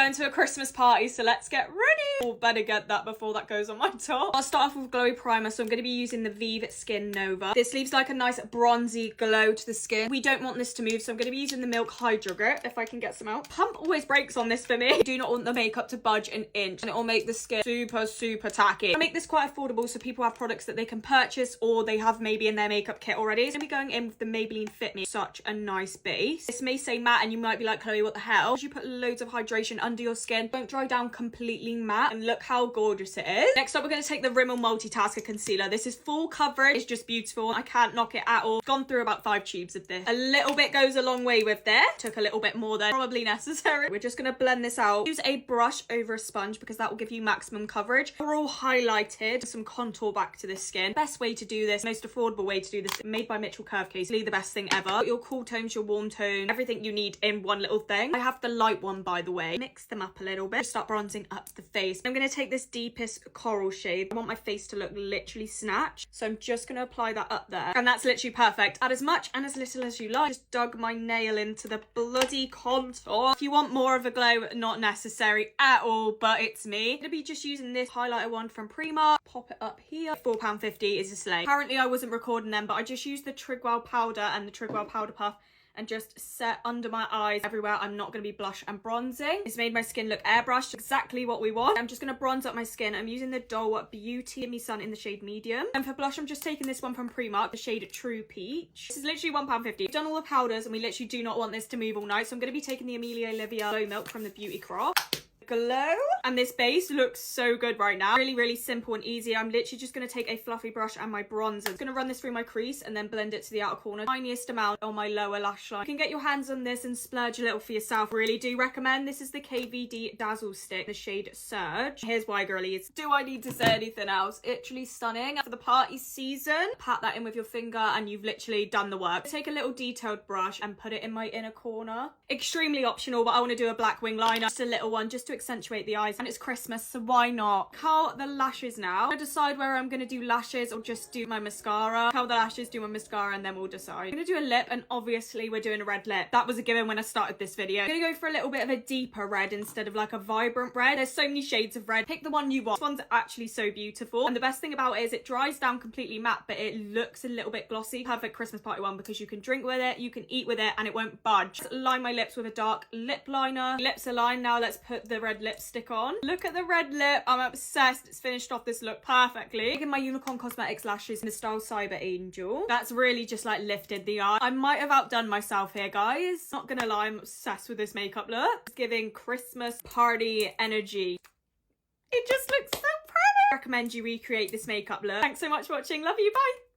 Going to a Christmas party, so let's get ready. Oh, better get that before that goes on my top. I'll start off with glowy primer, so I'm going to be using the Vive Skin Nova. This leaves like a nice bronzy glow to the skin. We don't want this to move, so I'm going to be using the Milk Hydro Grip, if I can get some out. Pump always breaks on this for me. I do not want the makeup to budge an inch, and it will make the skin super tacky. I make this quite affordable, so people have products that they can purchase, or they have maybe in their makeup kit already. So I'm going to be going in with the Maybelline Fit Me. Such a nice base. This may say matte, and you might be like, Chloe, what the hell? You put loads of hydration under your skin, don't dry down completely matte, and look how gorgeous it is. Next up, we're going to take the Rimmel Multitasker Concealer. This is full coverage. It's just beautiful. I can't knock it at all. Gone through about 5 tubes of this. A little bit goes a long way with this. Took a little bit more than probably necessary. We're just going to blend this out. Use a brush over a sponge because that will give you maximum coverage. We're all highlighted. Some contour back to the skin. Best way to do this, most affordable way to do this, made by Mitchell Curve Case. Really the best thing ever. Got your cool tones, your warm tone, everything you need in one little thing. I have the light one, by the way. Mix them up a little bit. Just start bronzing up the face. I'm going to take this deepest coral shade. I want my face to look literally snatched, so I'm just going to apply that up there, and that's literally perfect. Add as much and as little as you like. Just dug my nail into the bloody contour. If you want more of a glow, not necessary at all, but it's me. I'm going to be just using this highlighter one from Primark. Pop it up here. £4.50 is a slay. Apparently I wasn't recording them, but I just used the Trigwell powder and the Trigwell powder puff and just set under my eyes everywhere. I'm not going to be blush and bronzing. It's made my skin look airbrushed, exactly what we want. I'm just going to bronze up my skin. I'm using the Dole Beauty Give Me Sun in the shade medium. And for blush, I'm just taking this one from Primark, the shade True Peach. This is literally £1.50. We've done all the powders and we literally do not want this to move all night, so I'm going to be taking the Amelia Olivia Glow Milk from the Beauty Crop. Glow, and this base looks so good right now. Really simple and easy. I'm literally just going to take a fluffy brush and my bronzer. I'm going to run this through my crease and then blend it to the outer corner, tiniest amount on my lower lash line. You can get your hands on this and splurge a little for yourself. Really do recommend. This is the KVD Dazzle Stick, the shade Surge. Here's why, girlies. Do I need to say anything else? Literally stunning for the party season. Pat that in with your finger and you've literally done the work. Take a little detailed brush and put it in my inner corner. Extremely optional, but I want to do a black wing liner, just a little one, just to accentuate the eyes, and it's Christmas, so why not? Curl the lashes now. I decide where I'm going to do lashes or just do my mascara. Curl the lashes, do my mascara, and then we'll decide. I'm going to do a lip, and obviously we're doing a red lip. That was a given when I started this video. I'm going to go for a little bit of a deeper red instead of like a vibrant red. There's so many shades of red. Pick the one you want. This one's actually so beautiful, and the best thing about it is it dries down completely matte, but it looks a little bit glossy. Perfect Christmas party one because you can drink with it, you can eat with it, and it won't budge. Just line my lips with a dark lip liner. Lips are lined now. Let's put the red lipstick on. Look at the red lip. I'm obsessed. It's finished off this look perfectly. Taking my Unicorn Cosmetics lashes in the style Cyber Angel. That's really just like lifted the eye. I might have outdone myself here, guys. Not gonna lie, I'm obsessed with this makeup look. It's giving Christmas party energy. It just looks so pretty. I recommend you recreate this makeup look. Thanks so much for watching. Love you. Bye.